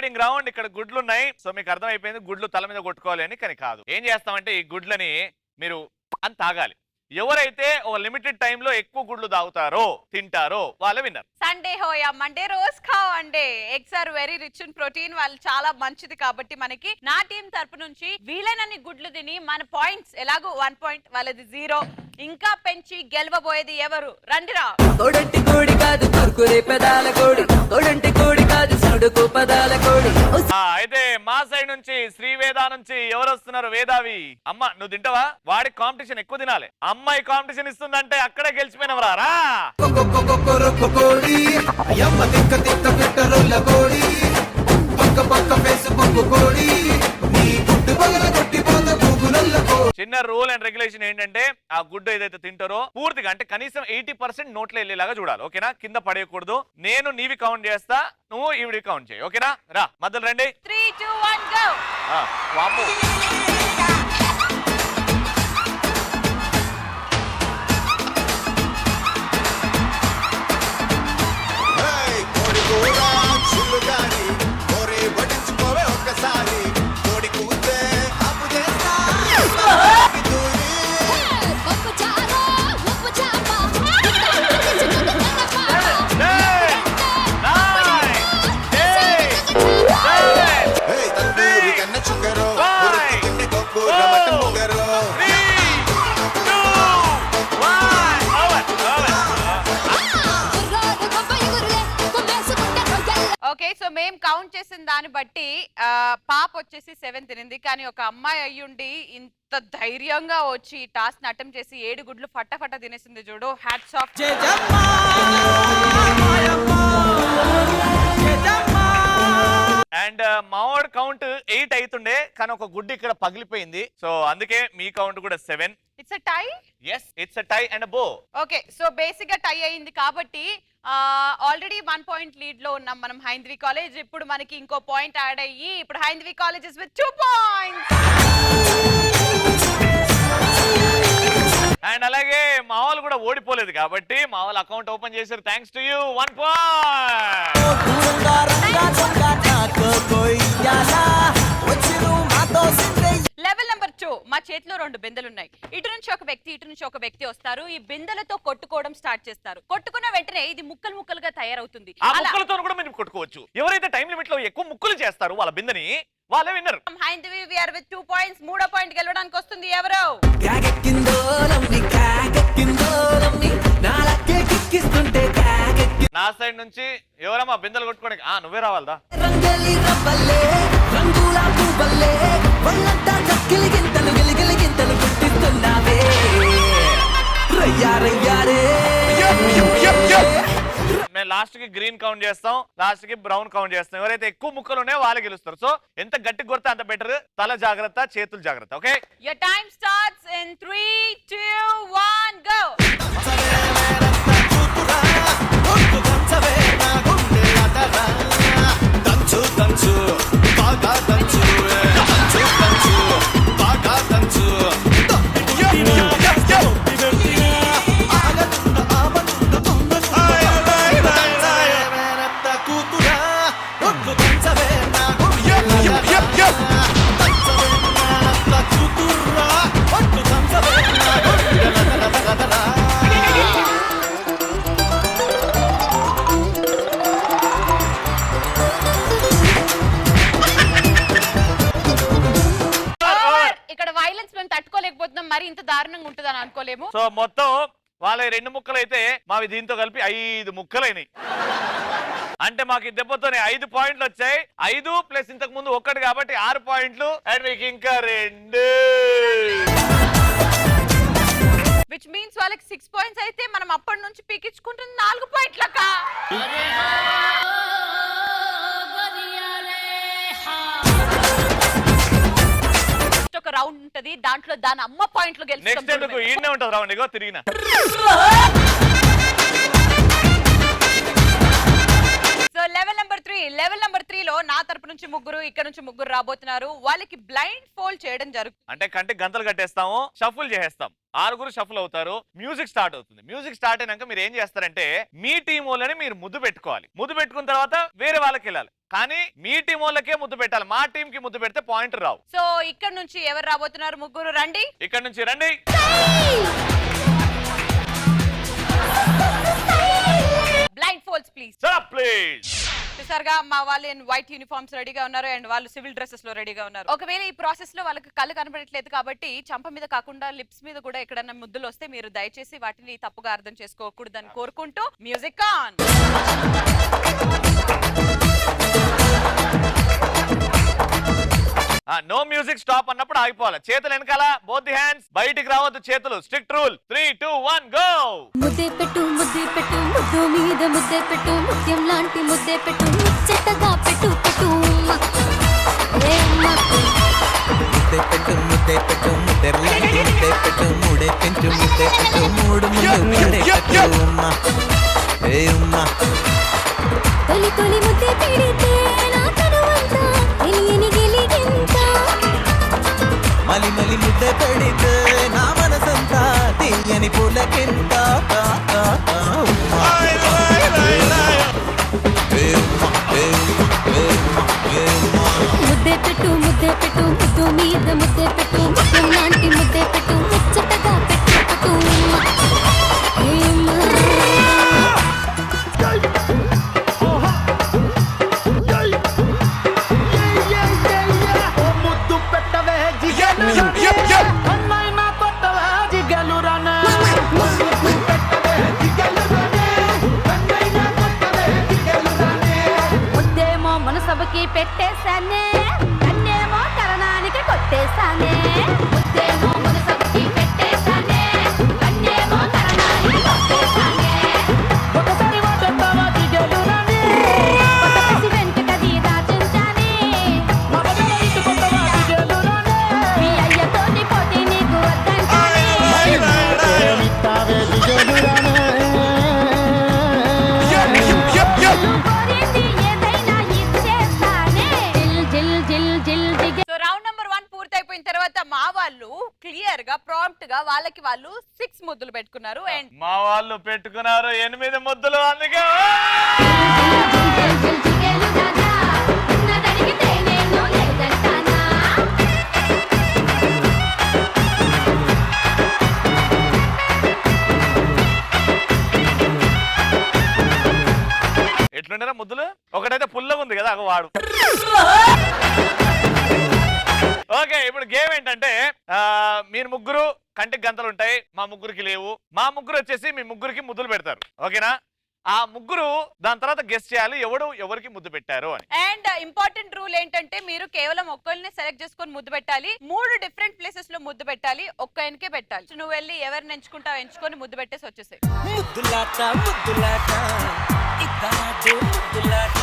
Deciding round. ఇక్కడ గుడ్లు ఉన్నాయి. సో మీకు అర్థమైపోయింది గుడ్లు తల మీద కొట్టుకోవాలి అని. కానీ కాదు. ఏం చేస్తామంటే ఈ గుడ్లని మీరు అని తాగాలి. ఎవరైతే ఒక లిమిటెడ్ టైమ్ లో ఎక్కువ గుడ్లు తాగుతారో తింటారో వాళ్ళ విన్నర్. సండే హోయా మండే రోజ్ ఖావ్ అండే. Eggs are very rich in protein. వాళ్ళు చాలా మంచిది కాబట్టి మనకి నా టీం తరపు నుంచి వీలైనన్ని గుడ్లు తిని మన పాయింట్స్ ఎలాగో 1 పాయింట్ వాళ్ళది 0 ఇంకా పెంచి గెలవబోయేది ఎవరు? రండిరా. తోడంటి కోడి కాదు కురుకురే పెదాల కోడి, తోడంటి కోడి కాదు సడుకు పదాల కోడి. అయితే మా సైడ్ నుంచి శ్రీవేద నుంచి ఎవరు వస్తున్నారు? వేదావి అమ్మ నువ్వు తింటావా? వాడికి కాంపిటీషన్ ఎక్కువ తినాలి. అమ్మాయి కాంపిటీషన్ ఇస్తుందంటే అక్కడే గెలిచిపోయినవరా రా. చిన్న రూల్ అండ్ రెగ్యులేషన్ ఏంటంటే ఆ గుడ్డు ఏదైతే తింటారో పూర్తిగా అంటే కనీసం 80% నోట్లో వెళ్ళేలాగా చూడాలి. ఓకేనా? కింద పడేయకూడదు. నేను నీవి కౌంట్ చేస్తా, నువ్వు ఈవిడికి కౌంట్ చేయి. ఓకేనా? రా మధ్యలో రండి. 3 2 1 గో. వామ్మో. ఓకే, సో మేము కౌంట్ చేసిన దాన్ని బట్టి పాప వచ్చేసి 7 తినింది. కానీ ఒక అమ్మాయి అయ్యుండి ఇంత ధైర్యంగా వచ్చి టాస్క్ అటెంప్ట్ చేసి 7 గుడ్లు ఫటాఫట తినేసింది చూడు. Hats off. అండ్ మావాడు కౌంట్ 8 అవుతుండే కానీ ఒక గుడ్డు ఇక్కడ పగిలిపోయింది. సో అందుకే మీ కౌంట్ కూడా 7. It's a tie. yes it's a tie and a bow. Okay, so basic గా టై అయింది కాబట్టి ఆల్రెడీ 1 పాయింట్ లీడ్ లో ఉన్నాం మనం హైందవి కాలేజ్. ఇప్పుడు మనకి ఇంకో పాయింట్ యాడ్ అయ్యి ఇప్పుడు Haindavi colleges with 2 points. And అలాగే మా వాళ్ళు కూడా ఓడిపోలేదు కాబట్టి మా వాళ్ళు అకౌంట్ ఓపెన్ చేశారు. Thanks to you. 1 point. Level number 2. మా చేతిలో 2 బిందెలు ఉన్నాయి. ఇటు నుంచి ఒక వ్యక్తి ఇటు నుంచి ఒక వ్యక్తి వస్తారు. ఈ బిందెలతో కొట్టుకోవడం స్టార్ట్ చేస్తారు. కొట్టుకున్న వెంటనే ఇది ముక్కలు ముక్కలుగా తయారవుతుంది. ఆ ముక్కలతో కూడా మనం కొట్టుకోవచ్చు. ఎవరైతే టైం లిమిట్ లో ఎక్కువ ముక్కలు చేస్తారు వాళ్ళ బిందెని వాళ్ళే విన్నర్. Haindavi we are with 2 points. 3వ పాయింట్ గెలవడానికి వస్తుంది ఎవరు? నా సైడ్ నుంచి ఎవరమ్మా బిందెలు కొట్టుకోవడానికి? నువ్వే రావాలదా? మేము లాస్ట్ కి గ్రీన్ కౌంట్ చేస్తాం, లాస్ట్ కి బ్రౌన్ కౌంట్ చేస్తాం. ఎవరైతే ఎక్కువ ముక్కలు ఉన్నాయో వాళ్ళు గెలుస్తారు. సో ఎంత గట్టి కొడితే అంత బెటర్. తల జాగ్రత్త, చేతులు జాగ్రత్త. Okay, your time starts in 3 2 1 go. మరి ఇంత దారుణంగా ఉంటుందని అనుకోలేము. సో మొత్తం వాళ్ళ 2 ముక్కలు అయితే మావి దీంతో కలిపి 5 ముక్కలైనాయి. అంటే మాకు ఈ దెబ్బతోనే 5 పాయింట్లు వచ్చాయి. 5 ప్లస్ ఇంతకు ముందు 1 కాబట్టి 6 పాయింట్లు. అండ్ మీకు ఇంకా 2, విచ్ మీన్స్ వాళ్ళకి 6 పాయింట్స్ అయితే మనం అప్పటి నుంచి పీకించుకుంటుంది 4 పాయింట్లక. ఒక రౌండ్ ఉంటది, దాంట్లో దాని అమ్మ పాయింట్లు గెలుస్తాం. నెక్స్ట్ ఎందుకు ఈడనే ఉంటది రౌండ్. ఇగో తిరిగిన. So level number 3 level number 3 లో నా తరపు నుంచి ముగ్గురు, ఇక్కడ నుంచి ముగ్గురు రాబోతున్నారు. వాళ్ళకి బ్లైండ్ ఫోల్డ్ చేయడం జరుగుతుంది. అంటే కంటికి గంతలు కట్టేస్తాము, షఫుల్ చేసేస్తాం. 6 షఫుల్ అవుతారు, మ్యూజిక్ స్టార్ట్ అవుతుంది. మ్యూజిక్ స్టార్ట్ అయినాక మీరు ఏం చేస్తారంటే మీ టీం వాళ్ళని మీరు ముద్దు పెట్టుకోవాలి. ముద్దు పెట్టుకున్న తర్వాత వేరే వాళ్ళకి వెళ్ళాలి. కానీ మీ టీం వాళ్ళకే ముద్దు పెట్టాలి. మా టీం కి ముద్దు పెడితే పాయింట్ రావు. సో ఇక్కడ నుంచి ఎవరు రాబోతున్నారు? ముగ్గురు రండి. ఇక్కడ నుంచి రండి. Blind folds please. ప్లీజ్. చూసారుగా మా వాళ్ళు వైట్ యూనిఫామ్స్ రెడీగా ఉన్నారు అండ్ వాళ్ళు సివిల్ డ్రెస్సెస్ లో రెడీగా ఉన్నారు. ఒకవేళ ఈ ప్రాసెస్ లో వాళ్ళకి కళ్ళు కనబడట్లేదు కాబట్టి చంప మీద కాకుండా లిప్స్ మీద కూడా ఎక్కడన్నా ముద్దులు వస్తే మీరు దయచేసి వాటిని తప్పుగా అర్థం చేసుకోకూడదని కోరుకుంటూ music on. No music stop అన్నప్పుడు ఆగిపోవాలి. చేతులు వెనకాల, బోత్ ది హ్యాండ్స్, బయటికి రావద్దు చేతులు. Strict rule. 3, 2, 1 గో. ముద్దే పెట్టు ముద్దే పెట్టు ముద్దు మీద ముద్దే పెట్టు ముత్యం లాంటి ముద్దే పెట్టు ముచ్చటగా పెట్టు పెట్టు ముద్దే పెట్టు ముద్దే పెట్టు ముద్దెర్లాంటి ముద్దే పెట్టు మూడే పెంచు ముద్దే పెట్టు మూడు ముద్దు ముద్దే పెట్టు ఉమ్మా ఏ ఉమ్మా తొలి తొలి ముద్దే పెడితే నా తనువంతా తెలియని గిలిగింత మలి మలి ముద్దే పెడితే నా మనసంతా తీయని పులకింత ముద్దే పెట్టు ముద్దు మీద ముద్దే పెట్టు ముత్యం లాంటి ముద్దే పెట్టు ముచ్చటగా పెట్టు పెట్టు ముద్దు పెట్టవే అమ్మాయినా కొట్టవే జిగలురానే ముద్దేమో మనసభకి పెట్టేశానే కన్నేమో కరణానికి కొట్టేశానే ముద్దేమో మనసభకి పెట్టేశానే కన్నేమో కరణానికి కొట్టేశానే ఒకసారి వాటెత్తావా జిగలురానే కొత్త కసి వెంటకది దాచుంచానే మగగా ఇటు కొట్టవా జిగలురానే మీ అయ్యతోటి పోటీ నీకు వద్దంటానే ఇస్తావే జిగలురానే నువ్వు కోరింది ఏదైనా ఇచ్చేస్తానే జిల్ జిల్ జిల్ జిల్ జిగ సో రౌండ్ నెంబర్ 1 పూర్తయిపోయిన తర్వాత మా వాళ్ళు క్లియర్ గా ప్రాంప్ట్ గా వాళ్ళకి వాళ్ళు 6 ముద్దులు పెట్టుకున్నారు అండ్ మా వాళ్ళు పెట్టుకున్నారు 8 ముద్దులు. అందుకే జిల్ జిల్ జిగేలు దాదా ఉన్నదడిగితే నేను లేదంటానా ఎట్లుండరా ముద్దులు? ఒకటైతే పుల్లగా ఉంది కదా, అగ వాడు. ఓకే, ఇప్పుడు గేమ్ ఏంటంటే మీరు ముగ్గురు కంటికి గంతలు ఉంటాయి, మా ముగ్గురికి లేవు. మా ముగ్గురు వచ్చేసి మీ ముగ్గురికి ముద్దులు పెడతారు. ఓకేనా? ఆ ముగ్గురు దాని తర్వాత గెస్ చేయాలి ఎవరికి ముద్దు పెట్టారు అని. అండ్ ఇంపార్టెంట్ రూల్ ఏంటంటే మీరు కేవలం ఒక్కరిని సెలెక్ట్ చేసుకొని ముద్దు పెట్టాలి. 3 డిఫరెంట్ ప్లేసెస్ లో ముద్దు పెట్టాలి. ఒక్కరికే పెట్టాలి. నువ్వు వెళ్ళి ఎవరిని ఎంచుకుంటావు ఎంచుకొని ముద్దు పెట్టేసి వచ్చేసాయి. ముద్దులాట ముద్దులాట ఇద్దరాటే ముద్దులాట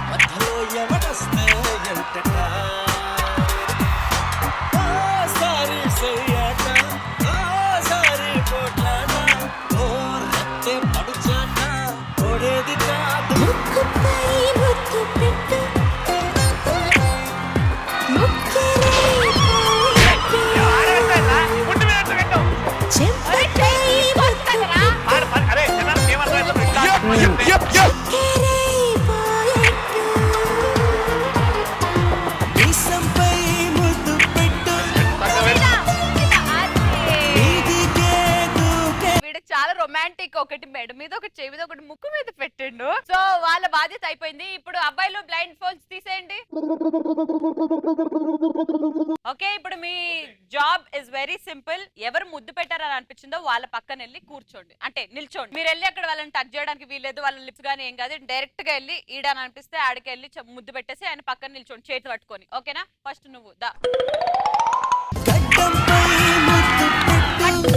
మధ్యలో ఎవడొస్తే ఎంతట సారీ సయ్యాట సారీ పోట్లాట ఓ రత్తే పడుచాట ఓడేది కాదు ముక్కుపై ముద్దు పెట్టు చెంపపై అరే మీసంపై ముద్దు పెట్టు వీడు చాలా రొమాంటిక్. ఒకటి మెడ మీద, ఒకటి చెవి మీద, ఒకటి ముక్కు మీద పెట్టిండు. సో వాళ్ళ బాధ్యత అయిపోయింది. ఇప్పుడు అబ్బాయిలు బ్లైండ్ ఫోల్డ్స్ తీసేయండి. ఓకే, ఇప్పుడు మీ జాబ్ ఇస్ వెరీ సింపుల్. ఎవరు ముద్దు పెట్టారని అనిపించిందో వాళ్ళ పక్కన వెళ్ళి కూర్చోండి, అంటే నిల్చోండి. మీరు వెళ్ళి అక్కడ వాళ్ళని టచ్ చేయడానికి వీల్లేదు, వాళ్ళ లిప్స్ గానీ ఏం కాదు. డైరెక్ట్ గా వెళ్ళి ఈడని అనిపిస్తే ఆడికి వెళ్ళి ముద్దు పెట్టేసి ఆయన పక్కన నిల్చోండి చేతి పట్టుకొని. ఓకేనా? ఫస్ట్ నువ్వు దా. గడ్డంపై ముద్దు పెట్టు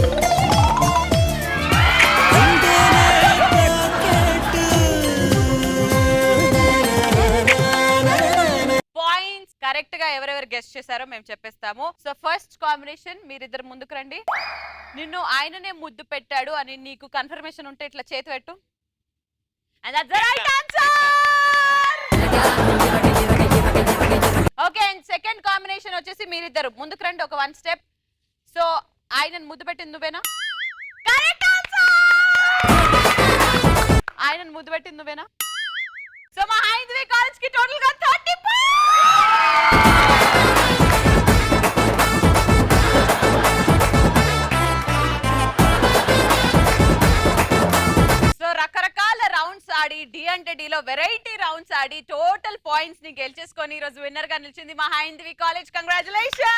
పాయింట్స్ కరెక్ట్ గా ఎవరెవరు గెస్ట్ చేశారో మేము చెప్పేస్తాము. సో ఫస్ట్ కాంబినేషన్, మీరిద్దరు ముందుకు రండి. నిన్ను ఆయననే ముద్దు పెట్టాడు అని నీకు కన్ఫర్మేషన్ ఉంటే ఇట్లా చేతి పెట్టు. And that's the right answer! Okay and second combination వచ్చేసి మీరిద్దరు ముందుకు రండి ఒక 1 స్టెప్. సో ఆయనను ముద్దు పెట్టింది నువ్వేనా? Correct answer. ఆయనను ముద్దు పెట్టింది నువ్వేనా? సో మా హైందవి కాలేజ్ కి టోటల్ గా 30 సో రకరకాల రౌండ్స్ ఆడి డి అంటే డిలో వెరైటీ రౌండ్స్ ఆడి టోటల్ పాయింట్స్ ని గెలిచేసుకొని ఈ రోజు విన్నర్ గా నిలిచింది మా హైందవి కాలేజ్. కంగ్రాచులేషన్.